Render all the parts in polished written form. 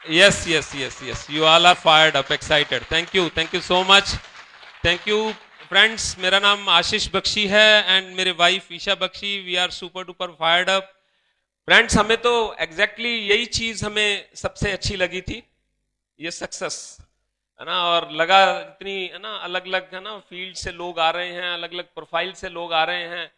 Yes, yes, yes, yes. You all are fired up, excited. Thank you so much. Thank you, friends. मेरा नाम आशीष बख्शी है and मेरे wife Esha Bakshi. We are super duper fired up. Friends, हमें तो exactly यही चीज हमें सबसे अच्छी लगी थी, ये सक्सेस, है ना. और लगा इतनी, है ना, अलग अलग, है ना, फील्ड से लोग आ रहे हैं, अलग अलग प्रोफाइल से लोग आ रहे हैं,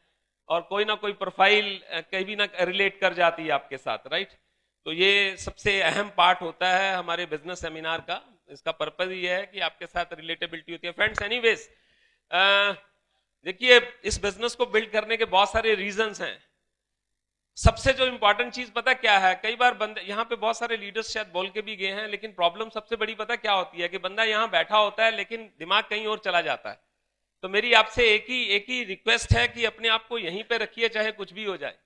और कोई ना कोई प्रोफाइल कहीं भी ना रिलेट कर जाती है आपके साथ, राइट. तो ये सबसे अहम पार्ट होता है हमारे बिजनेस सेमिनार का. इसका पर्पज ये है कि आपके साथ रिलेटेबिलिटी होती है. फ्रेंड्स, एनीवेज, देखिए, इस बिजनेस को बिल्ड करने के बहुत सारे रीजंस हैं. सबसे जो इंपॉर्टेंट चीज पता क्या है, कई बार बंदे यहाँ पे बहुत सारे लीडर्स शायद बोल के भी गए हैं, लेकिन प्रॉब्लम सबसे बड़ी पता क्या होती है कि बंदा यहाँ बैठा होता है लेकिन दिमाग कहीं और चला जाता है. तो मेरी आपसे एक ही रिक्वेस्ट है कि अपने आप को यहीं पे रखिए, चाहे कुछ भी हो जाए,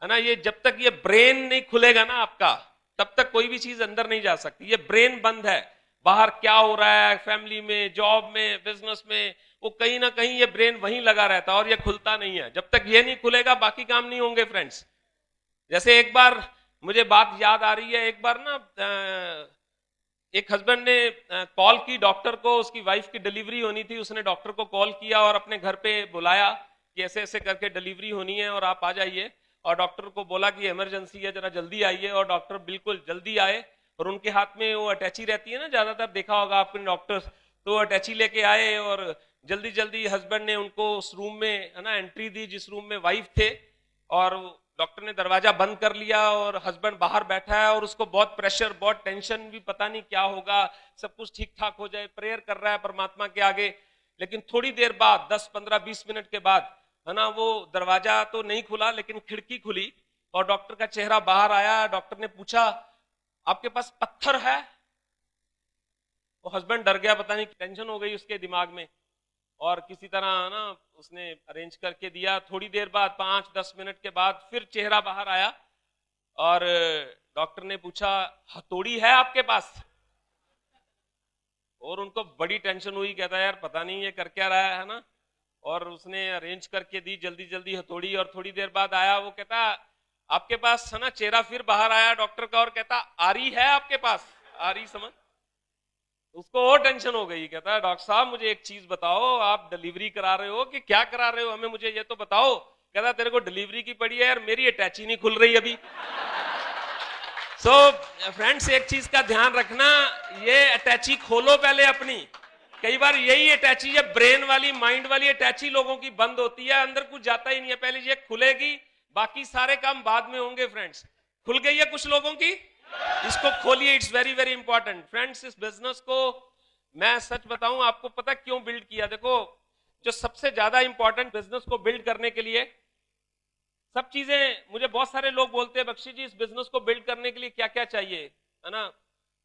है ना. ये जब तक ये ब्रेन नहीं खुलेगा ना आपका, तब तक कोई भी चीज अंदर नहीं जा सकती. ये ब्रेन बंद है, बाहर क्या हो रहा है, फैमिली में, जॉब में, बिजनेस में, वो कहीं ना कहीं ये ब्रेन वहीं लगा रहता है और ये खुलता नहीं है. जब तक ये नहीं खुलेगा बाकी काम नहीं होंगे. फ्रेंड्स, जैसे एक बार मुझे बात याद आ रही है, एक बार ना एक हस्बैंड ने कॉल की डॉक्टर को, उसकी वाइफ की डिलीवरी होनी थी. उसने डॉक्टर को कॉल किया और अपने घर पे बुलाया कि ऐसे ऐसे करके डिलीवरी होनी है और आप आ जाइए. और डॉक्टर को बोला कि इमरजेंसी है, जरा जल्दी आइए. और डॉक्टर बिल्कुल जल्दी आए और उनके हाथ में वो अटैची रहती है ना, ज्यादातर देखा होगा आपने डॉक्टर्स, तो अटैची लेके आए और जल्दी जल्दी हस्बैंड ने उनको उस रूम में, है ना, एंट्री दी जिस रूम में वाइफ थे. और डॉक्टर ने दरवाजा बंद कर लिया और हस्बैंड बाहर बैठा है और उसको बहुत प्रेशर, बहुत टेंशन, भी पता नहीं क्या होगा, सब कुछ ठीक ठाक हो जाए, प्रेयर कर रहा है परमात्मा के आगे. लेकिन थोड़ी देर बाद, 10 15 20 मिनट के बाद, है ना, वो दरवाजा तो नहीं खुला लेकिन खिड़की खुली और डॉक्टर का चेहरा बाहर आया. डॉक्टर ने पूछा, आपके पास पत्थर है? वो हस्बैंड डर गया, पता नहीं टेंशन हो गई उसके दिमाग में, और किसी तरह ना उसने अरेंज करके दिया. थोड़ी देर बाद, 5 10 मिनट के बाद, फिर चेहरा बाहर आया और डॉक्टर ने पूछा, हथौड़ी है आपके पास? और उनको बड़ी टेंशन हुई, कहता है यार पता नहीं ये कर क्या रहा है ना. और उसने अरेंज करके दी जल्दी जल्दी हथौड़ी. और थोड़ी देर बाद आया, वो कहता, आपके पास, है ना, चेहरा फिर बाहर आया डॉक्टर का और कहता, आरी है आपके पास? आरी समझ. उसको और टेंशन हो गई. कहता है, डॉक्टर साहब मुझे एक चीज बताओ, आप डिलीवरी करा रहे हो कि क्या करा रहे हो, हमें मुझे ये तो बताओ. कहता, तेरे को डिलीवरी की पड़ी है यार, मेरी अटैची नहीं खुल रही अभी. सो फ्रेंड्स, एक चीज का ध्यान रखना, ये अटैची खोलो पहले अपनी. कई बार यही अटैची, ये ब्रेन वाली, माइंड वाली अटैची लोगों की बंद होती है, अंदर कुछ जाता ही नहीं है. पहले ये खुलेगी, बाकी सारे काम बाद में होंगे. फ्रेंड्स, खुल गई है कुछ लोगों की, इसको खोलिए. It's very very important. Friends, इस बिजनेस को मैं सच बताऊं आपको, पता क्यों बिल्ड किया? देखो, जो सबसे ज्यादा इंपॉर्टेंट बिजनेस को बिल्ड करने के लिए, सब चीजें, मुझे बहुत सारे लोग बोलते हैं, बख्शी जी इस बिजनेस को बिल्ड करने के लिए क्या क्या चाहिए, है ना.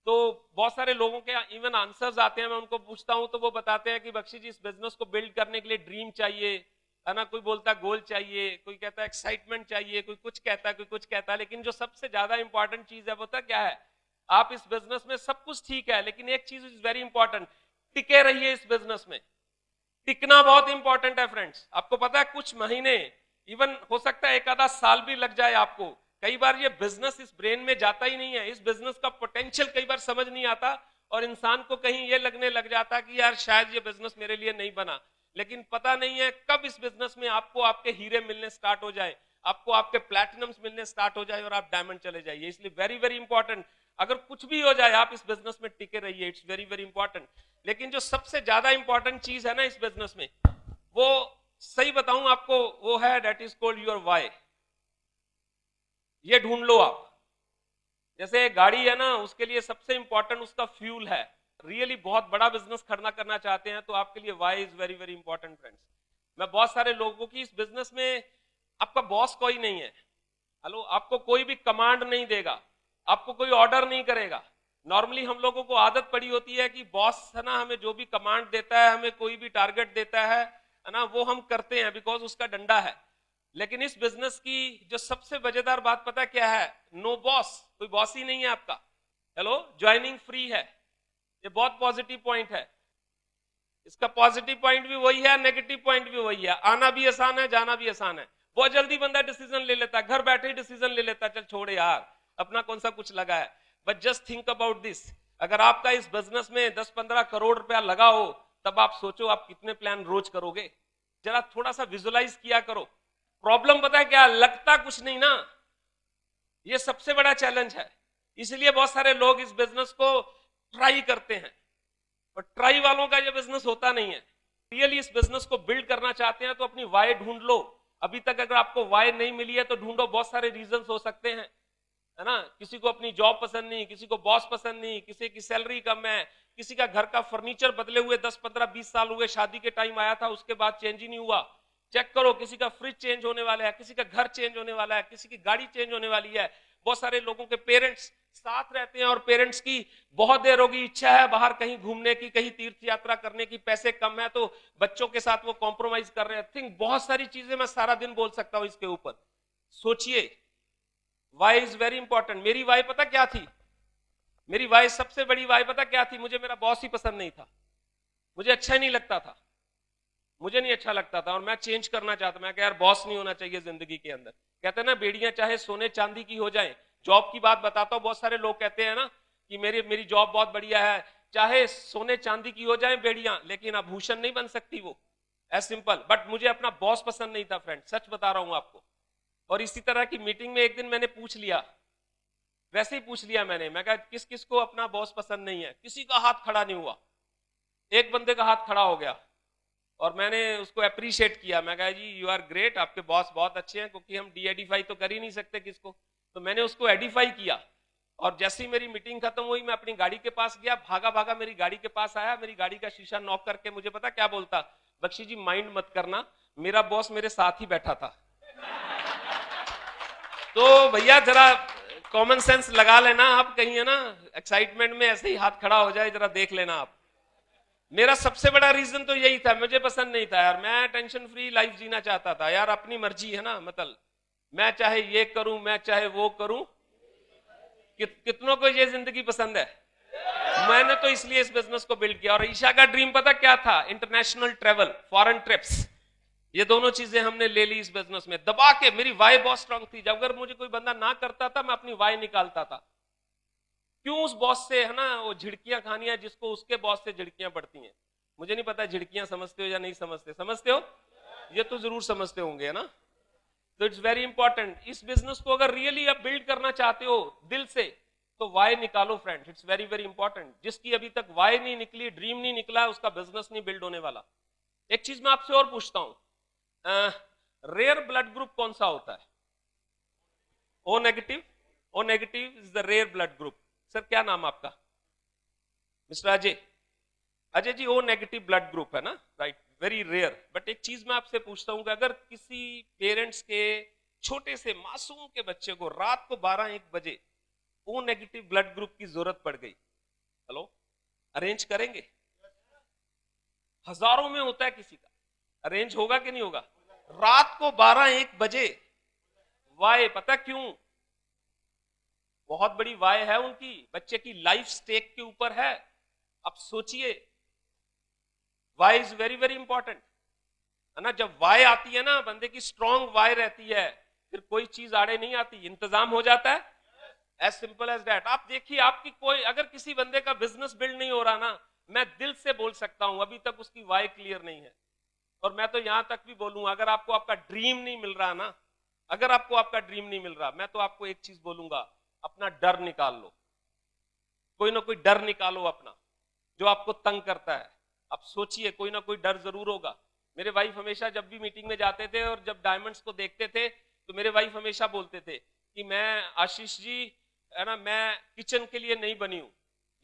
तो बहुत सारे लोगों के इवन आंसर्स आते हैं, मैं उनको पूछता हूं तो वो बताते हैं कि बख्शी जी इस बिजनेस को बिल्ड करने के लिए ड्रीम चाहिए, है ना. कोई बोलता है गोल चाहिए, कोई कहता है एक्साइटमेंट चाहिए, कोई कुछ कहता है, कोई कुछ कहता है. लेकिन जो सबसे ज्यादा इंपॉर्टेंट चीज है, पता क्या है? आप इस बिजनेस में, सब कुछ ठीक है, लेकिन एक चीज इज वेरी इंपॉर्टेंट, टिके रहिए इस बिजनेस में. टिकना बहुत इंपॉर्टेंट है. फ्रेंड्स, आपको पता है कुछ महीने, इवन हो सकता है एक आधा साल भी लग जाए आपको. कई बार ये बिजनेस इस ब्रेन में जाता ही नहीं है, इस बिजनेस का पोटेंशियल कई बार समझ नहीं आता, और इंसान को कहीं ये लगने लग जाता कि यार शायद ये बिजनेस मेरे लिए नहीं बना. लेकिन पता नहीं है कब इस बिजनेस में आपको आपके हीरे मिलने स्टार्ट हो जाए, आपको आपके प्लैटिनम्स मिलने स्टार्ट हो जाए और आप डायमंड चले जाइए. इसलिए वेरी वेरी इंपॉर्टेंट, अगर कुछ भी हो जाए आप इस बिजनेस में टिके रहिए. It's very very important. लेकिन जो सबसे ज्यादा इंपॉर्टेंट चीज है ना इस बिजनेस में, वो, सही बताऊं आपको, वो है that is called your why. ये ढूंढ लो आप. जैसे गाड़ी है ना, उसके लिए सबसे इंपॉर्टेंट उसका फ्यूल है. रियली बहुत बड़ा बिजनेस खड़ा करना चाहते हैं तो आपके लिए why is very very important. Friends, मैं बहुत सारे लोगों की, इस बिजनेस में आपका बॉस कोई नहीं है. हेलो, आपको कोई भी कमांड नहीं देगा, आपको कोई ऑर्डर नहीं करेगा. नॉर्मली हम लोगों को आदत पड़ी होती है कि बॉस, है ना, हमें जो भी कमांड देता है, हमें कोई भी टारगेट देता है ना, वो हम करते हैं बिकॉज उसका डंडा है. लेकिन इस बिजनेस की जो सबसे मजेदार बात पता क्या है? नो बॉस, कोई बॉस ही नहीं है आपका. हेलो, ज्वाइनिंग फ्री है. ये बहुत पॉजिटिव पॉइंट है. इसका पॉजिटिव पॉइंट भी वही है, नेगेटिव पॉइंट भी वही है. आना भी आसान है, जाना भी आसान है. बहुत जल्दी बंदा डिसीजन ले लेता है, घर बैठे ही डिसीजन ले लेता है, चल छोड़े यार, अपना कौन सा कुछ लगा है. But just think about this, अगर आपका इस बिजनेस में 10-15 करोड़ रुपया लगा हो, तब आप सोचो आप कितने प्लान रोज करोगे। जरा थोड़ा सा विजुलाइज किया करो। प्रॉब्लम पता है क्या, लगता कुछ नहीं ना, ये सबसे बड़ा चैलेंज है। इसलिए बहुत सारे लोग इस बिजनेस को ट्राई करते हैं, और ट्राई वालों का ये बिजनेस होता नहीं है। रियली इस बिजनेस को बिल्ड करना चाहते हैं तो अपनी वाई ढूंढ लो। अभी तक अगर आपको वाई नहीं मिली है तो ढूंढो, बहुत सारे रीजंस हो सकते हैं, है ना। किसी को अपनी जॉब पसंद नहीं, किसी को बॉस पसंद नहीं, किसी की सैलरी कम है, किसी का घर का फर्नीचर बदले हुए 10-15-20 साल हुए, शादी के टाइम आया था उसके बाद चेंज ही नहीं हुआ। चेक करो, किसी का फ्रिज चेंज होने वाला है, किसी का घर चेंज होने वाला है, किसी की गाड़ी चेंज होने वाली है। बहुत सारे लोगों के पेरेंट्स साथ रहते हैं और पेरेंट्स की बहुत देर होगी इच्छा है बाहर कहीं घूमने की, कहीं तीर्थ यात्रा करने की, पैसे कम है तो बच्चों के साथ वो कॉम्प्रोमाइज कर रहे हैं। थिंक बहुत सारी चीजें मैं सारा दिन बोल सकता हूं इसके ऊपर। सोचिए, वाई इज वेरी इंपॉर्टेंट। मेरी वाई पता क्या थी? मेरी वाई, सबसे बड़ी वाई पता क्या थी? मुझे मेरा बॉस ही पसंद नहीं था, मुझे अच्छा ही नहीं लगता था, मुझे नहीं अच्छा लगता था, और मैं चेंज करना चाहता। मैं कह यार बॉस नहीं होना चाहिए जिंदगी के अंदर। कहते हैं ना, बेड़ियां चाहे सोने चांदी की हो जाए। जॉब की बात बताता हूं, बहुत सारे लोग कहते हैं ना कि मेरी जॉब बहुत बढ़िया है, चाहे सोने चांदी की हो जाए बेड़ियां, लेकिन आभूषण नहीं बन सकती वो, एज सिंपल। बट मुझे अपना बॉस पसंद नहीं था फ्रेंड, सच बता रहा हूं आपको। और इसी तरह की मीटिंग में एक दिन मैंने पूछ लिया, वैसे ही पूछ लिया मैं कहा किस किस को अपना बॉस पसंद नहीं है? किसी का हाथ खड़ा नहीं हुआ। एक बंदे का हाथ खड़ा हो गया और मैंने उसको अप्रिशिएट किया। मैं कहा जी यू आर ग्रेट, आपके बॉस बहुत अच्छे हैं, क्योंकि हम डी एडिफाई तो कर ही नहीं सकते किसको, तो मैंने उसको एडिफाई किया। और जैसे ही मेरी मीटिंग खत्म हुई, मैं अपनी गाड़ी के पास गया, भागा भागा मेरी गाड़ी के पास आया, मेरी गाड़ी का शीशा नॉक करके मुझे पता क्या बोलता? बख्शी जी माइंड मत करना, मेरा बॉस मेरे साथ ही बैठा था। तो भैया जरा कॉमन सेंस लगा लेना आप, कहीं है ना एक्साइटमेंट में ऐसे ही हाथ खड़ा हो जाए, जरा देख लेना आप। मेरा सबसे बड़ा रीजन तो यही था, मुझे पसंद नहीं था यार, मैं टेंशन फ्री लाइफ जीना चाहता था यार, अपनी मर्जी है ना, मतलब मैं चाहे ये करूं, मैं चाहे वो करूं। कितनों को ये जिंदगी पसंद है? मैंने तो इसलिए इस बिजनेस को बिल्ड किया। और ईशा का ड्रीम पता क्या था? International travel, foreign trips. ये दोनों चीजें हमने ले ली इस बिजनेस में दबा के। मेरी वाई बहुत स्ट्रांग थी, जब अगर मुझे कोई बंदा ना करता था, मैं अपनी वाई निकालता था। क्यों उस बॉस से, है ना, वो झिड़कियां खानी है जिसको उसके बॉस से झिड़कियां पड़ती हैं। मुझे नहीं पता झिड़कियां समझते हो या नहीं समझते, समझते हो? ये तो जरूर समझते होंगे, है ना। तो इट्स वेरी इंपॉर्टेंट, इस बिजनेस को अगर रियली आप बिल्ड करना चाहते हो दिल से, तो वाई निकालो friend, it's very very important. जिसकी अभी तक वाई नहीं निकली, ड्रीम नहीं निकला, उसका बिजनेस नहीं बिल्ड होने वाला। एक चीज मैं आपसे और पूछता हूं, रेयर ब्लड ग्रुप कौन सा होता है? O negative. O negative is the rare blood group. Sir क्या नाम आपका? Mister Ajay. Ajay ji, O negative blood group है ना, राइट, वेरी रेयर। बट एक चीज मैं आपसे पूछता हूं कि अगर किसी पेरेंट्स के छोटे से मासूम के बच्चे को रात को 12-1 बजे ओ नेगेटिव ब्लड ग्रुप की जरूरत पड़ गई, हेलो, अरेंज करेंगे? हजारों में होता है किसी का, अरेंज होगा कि नहीं होगा? रात को 12-1 बजे। वाई पता क्यों? बहुत बड़ी वाई है उनकी, बच्चे की लाइफ स्टेक के ऊपर है। अब सोचिए, why is very very important, है ना। जब वाई आती है ना, बंदे की स्ट्रॉन्ग वाई रहती है, फिर कोई चीज आड़े नहीं आती, इंतजाम हो जाता है, एज सिंपल एज दैट। आप देखिए, आपकी कोई अगर किसी बंदे का बिजनेस बिल्ड नहीं हो रहा ना, मैं दिल से बोल सकता हूं अभी तक उसकी वाई क्लियर नहीं है। और मैं तो यहां तक भी बोलूंगा, अगर आपको आपका ड्रीम नहीं मिल रहा ना, अगर आपको आपका ड्रीम नहीं मिल रहा, मैं तो आपको एक चीज बोलूंगा, अपना डर निकाल लो। कोई ना कोई डर निकालो अपना, जो आपको तंग करता है। आप सोचिए, कोई ना कोई डर जरूर होगा। मेरे वाइफ हमेशा जब भी मीटिंग में जाते थे और जब डायमंड्स को देखते थे, तो मेरे वाइफ हमेशा बोलते थे कि मैं, आशीष जी, है ना, मैं किचन के लिए नहीं बनी हूं,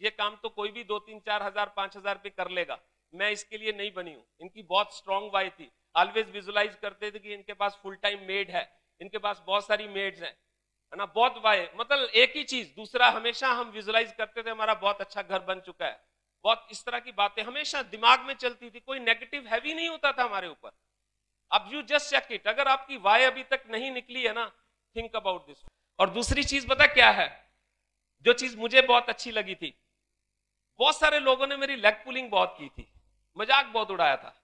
ये काम तो कोई भी 2-3-4 हजार 5 हजार पे कर लेगा, मैं इसके लिए नहीं बनी हूं। इनकी बहुत स्ट्रांग वाई थी, ऑलवेज विजुलाइज करते थे कि इनके पास फुल टाइम मेड है, इनके पास बहुत सारी मेड्स हैं, है ना, बहुत वाई, मतलब एक ही चीज। दूसरा, हमेशा हम विजुलाइज करते थे हमारा बहुत अच्छा घर बन चुका है, बहुत इस तरह की बातें हमेशा दिमाग में चलती थी, कोई नेगेटिव हैवी नहीं होता था हमारे ऊपर। अब यू जस्ट चेक इट, अगर आपकी वाई अभी तक नहीं निकली है ना, थिंक अबाउट दिस। और दूसरी चीज पता क्या है, जो चीज मुझे बहुत अच्छी लगी थी, बहुत सारे लोगों ने मेरी लेग पुलिंग बहुत की थी, मजाक बहुत उड़ाया था।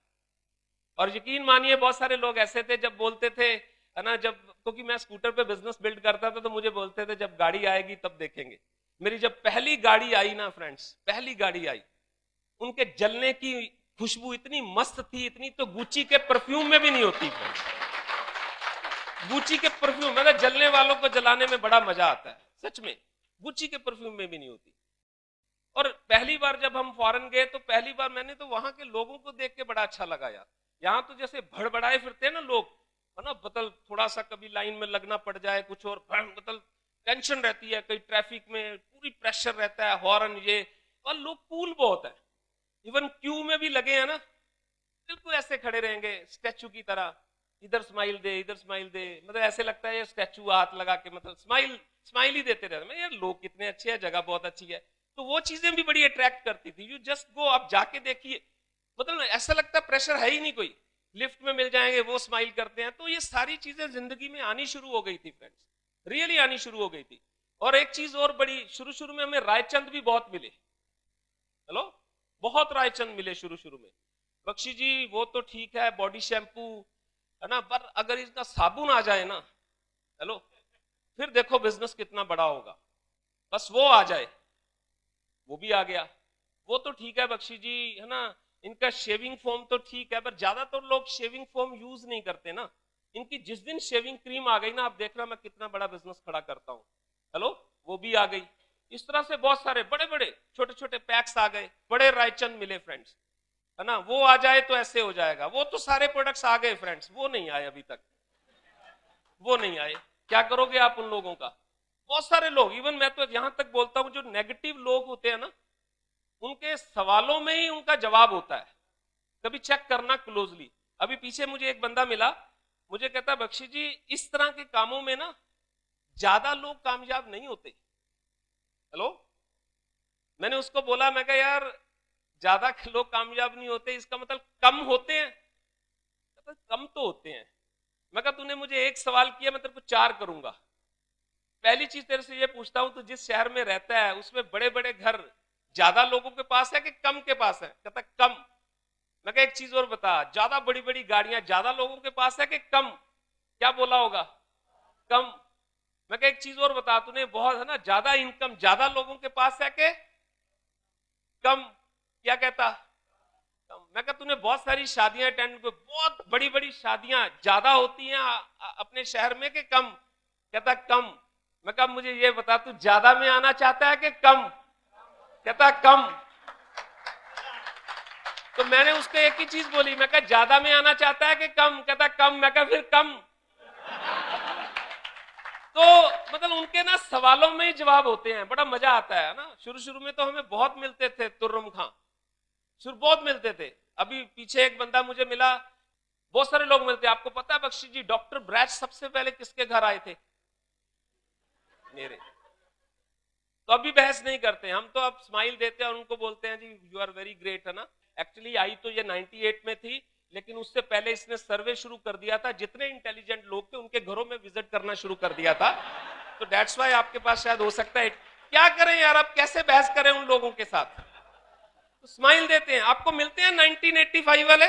और यकीन मानिए, बहुत सारे लोग ऐसे थे, जब बोलते थे, है ना, जब, क्योंकि मैं स्कूटर पे बिजनेस बिल्ड करता था, तो मुझे बोलते थे जब गाड़ी आएगी तब देखेंगे। मेरी जब पहली गाड़ी आई ना फ्रेंड्स, पहली गाड़ी आई, उनके जलने की खुशबू इतनी मस्त थी, इतनी तो गुची के परफ्यूम में भी नहीं होती फ्रेंड्स। गुची के परफ्यूम, मतलब जलने वालों को जलाने में बड़ा मजा आता है सच में, गुची के परफ्यूम में भी नहीं होती। और पहली बार जब हम फॉरेन गए तो पहली बार मैंने तो वहां के लोगों को देख के बड़ा अच्छा लगा यार। यहाँ तो जैसे भड़बड़ाए फिरते हैं ना लोग, है ना, मतलब थोड़ा सा कभी लाइन में लगना पड़ जाए कुछ और, मतलब टेंशन रहती है, कहीं ट्रैफिक में पूरी प्रेशर रहता है, हॉर्न ये, और लोग कूल बहुत है। इवन क्यू में भी लगे हैं ना, बिल्कुल ऐसे खड़े रहेंगे स्टैचू की तरह, इधर स्माइल दे इधर स्माइल दे, मतलब ऐसे लगता है ये स्टैचू हाथ लगा के मतलब स्माइल स्माइल ही देते रहते हैं। यार लोग कितने अच्छे हैं, जगह बहुत अच्छी है। तो वो चीजें भी बड़ी अट्रैक्ट करती थी। यू जस्ट गो, आप जाके देखिए, मतलब ऐसा लगता है प्रेशर है ही नहीं कोई, लिफ्ट में मिल जाएंगे वो स्माइल करते हैं। तो ये सारी चीजें जिंदगी में आनी शुरू हो गई थी फ्रेंड्स, रियली आनी शुरू हो गई थी। और एक चीज और बड़ी, शुरू शुरू में हमें रायचंद भी बहुत मिले, हेलो, बहुत रायचंद मिले शुरू शुरू में। बख्शी जी वो तो ठीक है, बॉडी शैम्पू है ना, पर अगर इसका साबुन आ जाए ना, हेलो, फिर देखो बिजनेस कितना बड़ा होगा। बस वो आ जाए, वो भी आ गया, वो तो ठीक है बख्शी जी, है ना। इनका शेविंग फोम तो ठीक है, पर ज्यादातर तो लोग शेविंग फोम यूज नहीं करते ना। इनकी जिस दिन शेविंग क्रीम आ गई ना, आप देखना मैं कितना बड़ा बिजनेस खड़ा करता हूं, हेलो, वो भी आ गई। इस तरह से बहुत सारे बड़े बड़े छोटे छोटे पैक्स आ गए, बड़े रायचंद मिले फ्रेंड्स, है ना। वो आ जाए तो ऐसे हो जाएगा। वो तो सारे प्रोडक्ट्स आ गए फ्रेंड्स, वो नहीं आए अभी तक, वो नहीं आए। क्या करोगे आप उन लोगों का? बहुत सारे लोग, इवन मैं तो यहां तक बोलता हूं, जो नेगेटिव लोग होते हैं ना, उनके सवालों में ही उनका जवाब होता है। कभी चेक करना क्लोजली। अभी पीछे मुझे एक बंदा मिला, मुझे कहता बख्शी जी इस तरह के कामों में ना ज्यादा लोग कामयाब नहीं होते। हेलो, मैंने उसको बोला, मैं कहा यार ज्यादा लोग कामयाब नहीं होते, इसका मतलब कम होते हैं? कहता कम तो होते हैं। मैं कहा तूने मुझे एक सवाल किया, मैं तेरे को चार करूंगा। पहली चीज तेरे से ये पूछता हूं, तो जिस शहर में रहता है उसमें बड़े बड़े घर ज्यादा लोगों के पास है कि कम के पास है? कहता कम। मैं कहा एक चीज और बता, ज्यादा बड़ी बड़ी गाड़ियां ज्यादा लोगों के पास है कि कम? क्या बोला होगा? कम। मैं कहा एक चीज और बता, तूने बहुत, है ना, ज्यादा इनकम ज्यादा लोगों के पास है कि कम? क्या कहता? कम। मैं कहा तूने बहुत सारी शादियां अटेंड, बहुत बड़ी बड़ी शादियां ज्यादा होती हैं अपने शहर में कि कम? कहता कम। मैं कहा मुझे ये बता, तू ज्यादा में आना चाहता है कि कम? कहता कम। तो मैंने उसको एक ही चीज बोली, मैं कहा ज्यादा में आना चाहता है कि कम? कहता कम। मैं कहा फिर कम। तो मतलब उनके ना सवालों में ही जवाब होते हैं, बड़ा मजा आता है ना। शुरू शुरू में तो हमें बहुत मिलते थे तुर्रम खां, शुरू बहुत मिलते थे। अभी पीछे एक बंदा मुझे मिला, बहुत सारे लोग मिलते हैं। आपको पता है बख्शी जी, डॉक्टर ब्रैच सबसे पहले किसके घर आए थे? मेरे। तो अभी बहस नहीं करते हम, तो अब स्माइल देते हैं और उनको बोलते हैं जी यू आर वेरी ग्रेट, है ना। एक्चुअली आई तो ये 98 में थी, लेकिन उससे पहले इसने सर्वे शुरू कर दिया था, जितने इंटेलिजेंट लोग थे उनके घरों में विजिट करना शुरू कर दिया था। तो दैट्स व्हाई आपके पास शायद हो सकता है। क्या करें यार, अब कैसे बहस करें उन लोगों के साथ? तो स्माइल देते हैं। आपको मिलते हैं 1985 वाले,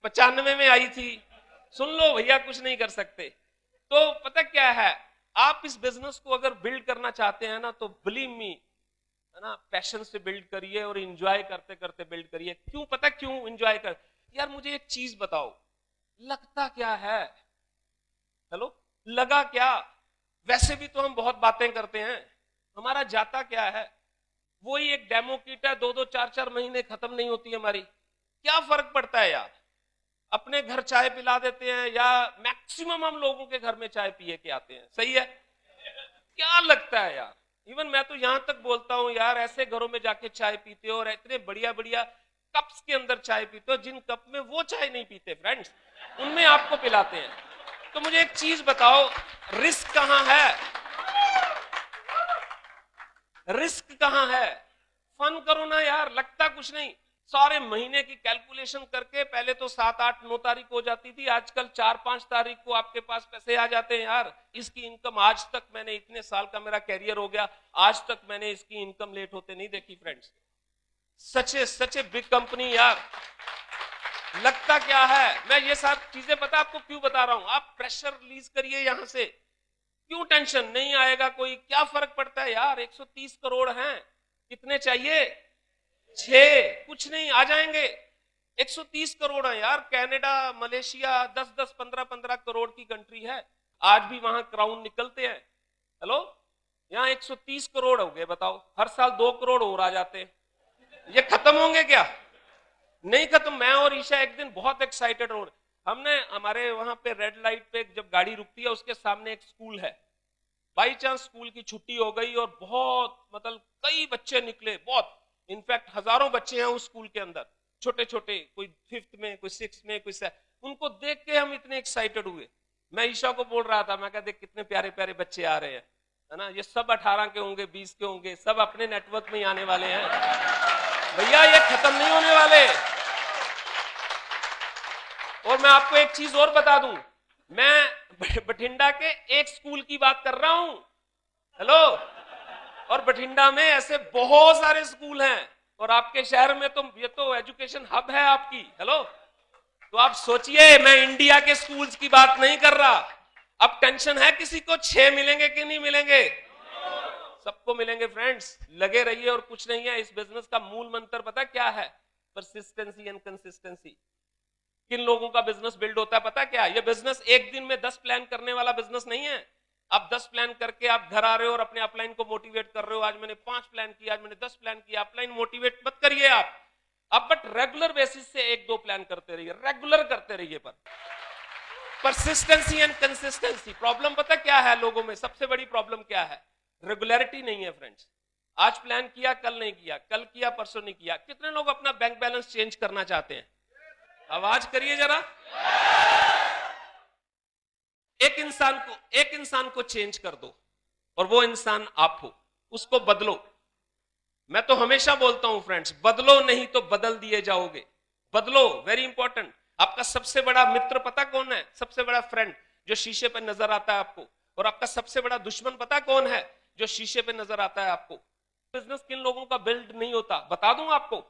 95 में आई थी, सुन लो भैया, कुछ नहीं कर सकते। तो पता क्या है, आप इस बिजनेस को अगर बिल्ड करना चाहते हैं ना, तो बिलीव मी, है ना, पैशन से बिल्ड करिए और एंजॉय करते करते बिल्ड करिए। क्यों? पता क्यों एंजॉय कर? यार मुझे एक चीज बताओ, लगता क्या है? हेलो, लगा क्या? वैसे भी तो हम बहुत बातें करते हैं, हमारा जाता क्या है? वही एक डेमो किट है, 2-2 4-4 महीने खत्म नहीं होती हमारी। क्या फर्क पड़ता है यार? अपने घर चाय पिला देते हैं, या मैक्सिमम हम लोगों के घर में चाय पिए के आते हैं, सही है? क्या लगता है यार? इवन मैं तो यहां तक बोलता हूं यार, ऐसे घरों में जाके चाय पीते हो और इतने बढ़िया बढ़िया कप्स के अंदर चाय पीते हो, जिन कप में वो चाय नहीं पीते फ्रेंड्स, उनमें आपको पिलाते हैं। तो मुझे एक चीज बताओ, रिस्क कहां है? रिस्क कहां है? फन करो ना यार, लगता कुछ नहीं। सारे महीने की कैलकुलेशन करके, पहले तो 7, 8, 9 तारीख हो जाती थी, आजकल 4, 5 तारीख को आपके पास पैसे आ जाते हैं यार। इसकी इनकम आज तक, मैंने इतने साल का मेरा कैरियर हो गया, आज तक मैंने इसकी इनकम लेट होते नहीं देखी friends. Such a big company यार। लगता क्या है? मैं ये सब चीजें पता आपको क्यों बता रहा हूं, आप प्रेशर रिलीज करिए यहां से। क्यों टेंशन? नहीं आएगा कोई, क्या फर्क पड़ता है यार, 130 करोड़ हैं, कितने चाहिए? 6, कुछ नहीं, आ जाएंगे। 130 करोड़ है यार, कनाडा, मलेशिया 10-10, 15-15 करोड़ की कंट्री है, आज भी वहां क्राउन निकलते हैं। हेलो, यहाँ 130 करोड़ हो गए, बताओ, हर साल 2 करोड़ और आ जाते हैं, ये खत्म होंगे क्या? नहीं खत्म। मैं और ईशा एक दिन बहुत एक्साइटेड हो, हमने हमारे वहां पे रेड लाइट पे जब गाड़ी रुकती है उसके सामने एक स्कूल है, बाई चांस स्कूल की छुट्टी हो गई और बहुत मतलब कई बच्चे निकले, बहुत, इनफैक्ट हजारों बच्चे हैं उस स्कूल के अंदर, छोटे छोटे, कोई 5th में, कोई 6th में, कोई 7, उनको देख के हम इतने एक्साइटेड हुए। मैं ईशा को बोल रहा था, मैं कहा देख कितने प्यारे प्यारे बच्चे आ रहे हैं, है ना, ये सब 18 के होंगे, 20 के होंगे, सब अपने नेटवर्क में ही आने वाले हैं भैया, ये खत्म नहीं होने वाले। और मैं आपको एक चीज और बता दूं, मैं बठिंडा के एक स्कूल की बात कर रहा हूं, हेलो, और बठिंडा में ऐसे बहुत सारे स्कूल हैं, और आपके शहर में तो ये तो एजुकेशन हब है आपकी, हेलो। तो आप सोचिए, मैं इंडिया के स्कूल्स की बात नहीं कर रहा। अब टेंशन है किसी को 6 मिलेंगे कि नहीं मिलेंगे? सबको मिलेंगे फ्रेंड्स, लगे रहिए। और कुछ नहीं है, इस बिजनेस का मूल मंत्र पता क्या है? Persistency and consistency. किन लोगों का बिजनेस बिल्ड होता है पता क्या? ये बिजनेस एक दिन में 10 प्लान करने वाला बिजनेस नहीं है। आप 10 प्लान करके आप घर आ रहे हो और अपने अपलाइन को मोटिवेट कर रहे हो, आज मैंने 5 प्लान किया, आज मैंने 10 प्लान किया, अपलाइन मोटिवेट मत करिए आप बट रेगुलर बेसिस से 1-2 प्लान करते रहिए, रेगुलर करते रहिए। पर परसिस्टेंसी एंड कंसिस्टेंसी। प्रॉब्लम पता क्या है लोगों में? सबसे बड़ी प्रॉब्लम क्या है? रेगुलरिटी नहीं है फ्रेंड्स। आज प्लान किया, कल नहीं किया, कल किया, परसों नहीं किया। कितने लोग अपना बैंक बैलेंस चेंज करना चाहते हैं? आवाज करिए जरा। एक इंसान को चेंज कर दो और वो इंसान आप हो, उसको बदलो। मैं तो हमेशा बोलता हूं फ्रेंड्स, बदलो नहीं तो बदल दिए जाओगे। बदलो, वेरी इंपॉर्टेंट। आपका सबसे बड़ा मित्र पता कौन है? सबसे बड़ा फ्रेंड जो शीशे पे नजर आता है आपको। और आपका सबसे बड़ा दुश्मन पता कौन है? जो शीशे पे नजर आता है आपको। बिजनेस किन लोगों का बिल्ड नहीं होता बता दूं आपको।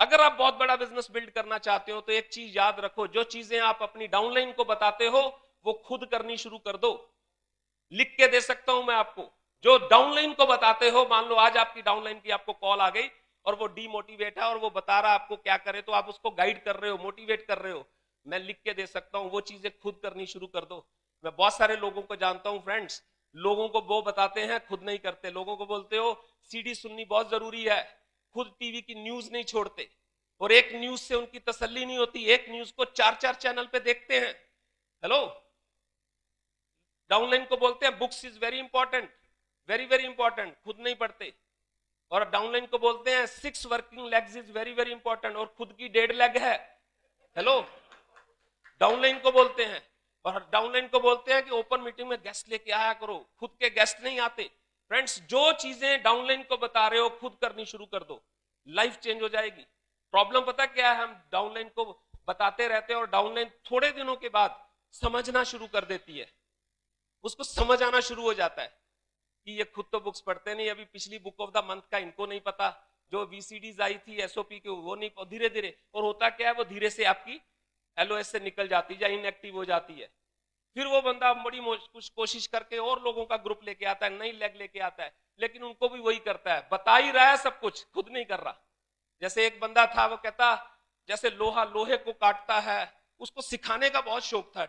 अगर आप बहुत बड़ा बिजनेस बिल्ड करना चाहते हो तो एक चीज याद रखो, जो चीजें आप अपनी डाउनलाइन को बताते हो वो खुद करनी शुरू कर दो। लिख के दे सकता हूं मैं आपको, जो डाउनलाइन को बताते हो, मान लो आज आपकी डाउनलाइन की आपको कॉल आ गई और वो डीमोटिवेट है और वो बता रहा है आपको क्या करे, तो आप उसको गाइड कर रहे हो, मोटिवेट कर रहे हो। मैं लिख के दे सकता हूं, वो चीजें खुद करनी शुरू कर दो। मैं बहुत सारे लोगों को जानता हूं फ्रेंड्स, लोगों को वो बताते हैं, खुद नहीं करते। लोगों को बोलते हो सीडी सुननी बहुत जरूरी है, खुद टीवी की न्यूज नहीं छोड़ते। और एक न्यूज से उनकी तसल्ली नहीं होती, एक न्यूज को 4-4 चैनल पे देखते हैं। हेलो, डाउनलाइन को बोलते हैं books is very important, very very important, खुद नहीं पढ़ते। और डाउनलाइन को बोलते हैं 6 working legs is very very important, और खुद की 1.5 लेग है। हेलो, डाउनलाइन को बोलते हैं। और डाउनलाइन को बोलते हैं कि ओपन मीटिंग में गेस्ट लेके आया करो, खुद के गेस्ट नहीं आते। फ्रेंड्स, जो चीजें डाउनलाइन को बता रहे हो खुद करनी शुरू कर दो, लाइफ चेंज हो जाएगी। प्रॉब्लम पता क्या है? हम डाउनलाइन को बताते रहते हैं और डाउनलाइन थोड़े दिनों के बाद समझना शुरू कर देती है, उसको समझ आना शुरू हो जाता है कि ये खुद तो बुक्स पढ़ते नहीं, अभी पिछली बुक ऑफ द मंथ का इनको नहीं पता, जो वीसीडीज आई थी एसओपी के वो नहीं, धीरे धीरे। और होता क्या है, वो धीरे से आपकी एलओएस से निकल जाती है या इनएक्टिव हो जाती है। फिर वो बंदा बड़ी कुछ कोशिश करके और लोगों का ग्रुप लेके आता है, नई लेग लेके आता है, लेकिन उनको भी वही करता है, बता ही रहा है सब कुछ, खुद नहीं कर रहा। जैसे एक बंदा था, वो कहता जैसे लोहा लोहे को काटता है, उसको सिखाने का बहुत शौक था,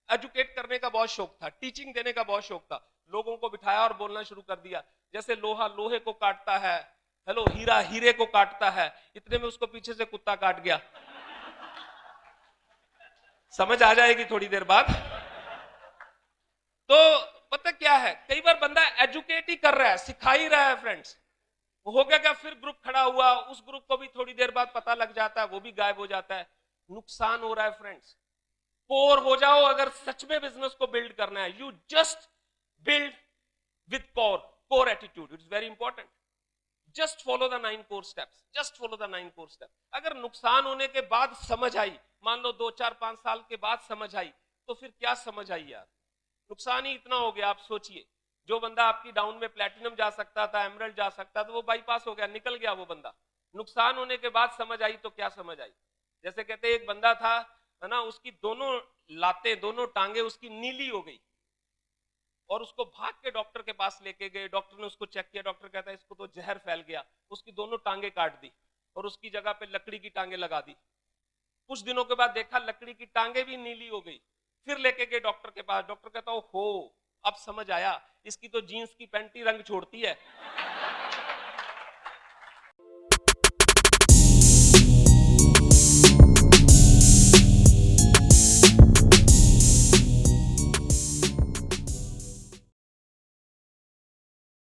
एजुकेट करने का बहुत शौक था, टीचिंग देने का बहुत शौक था। लोगों को बिठाया और बोलना शुरू कर दिया, जैसे लोहा लोहे को काटता है, हेलो, हीरा हीरे को काटता है। इतने में उसको पीछे से कुत्ता काट गया। समझ आ जाएगी थोड़ी देर बाद। तो पता क्या है, कई बार बंदा एजुकेट ही कर रहा है, सिखा ही रहा है फ्रेंड्स, हो गया क्या, फिर ग्रुप खड़ा हुआ, उस ग्रुप को भी थोड़ी देर बाद पता लग जाता है, वो भी गायब हो जाता है। नुकसान हो रहा है फ्रेंड्स। कोर हो जाओ अगर सच में बिजनेस को बिल्ड करना है, you just build with core attitude, it's very important. Just follow the 9 core steps, just follow the 9 core steps. अगर नुकसान होने के बाद समझ आई, मान लो 2-4-5 साल के बाद समझ आई, तो फिर क्या समझ आई यार, नुकसान ही इतना हो गया। आप सोचिए, जो बंदा आपकी डाउन में प्लैटिनम जा सकता था, एमरल्ड जा सकता था, वो बाईपास हो गया, निकल गया वो बंदा। नुकसान होने के बाद समझ आई तो क्या समझ आई? जैसे कहते एक बंदा था, है ना, उसकी दोनों लातें, दोनों टांगे उसकी नीली हो गई, और उसको भाग के डॉक्टर के पास लेके गए। डॉक्टर ने उसको चेक किया, डॉक्टर कहता है इसको तो जहर फैल गया। उसकी दोनों टांगे काट दी और उसकी जगह पे लकड़ी की टांगे लगा दी। कुछ दिनों के बाद देखा लकड़ी की टांगे भी नीली हो गई। फिर लेके गए डॉक्टर के पास। डॉक्टर कहता हो अब समझ आया, इसकी तो जीन्स की पैंट ही रंग छोड़ती है।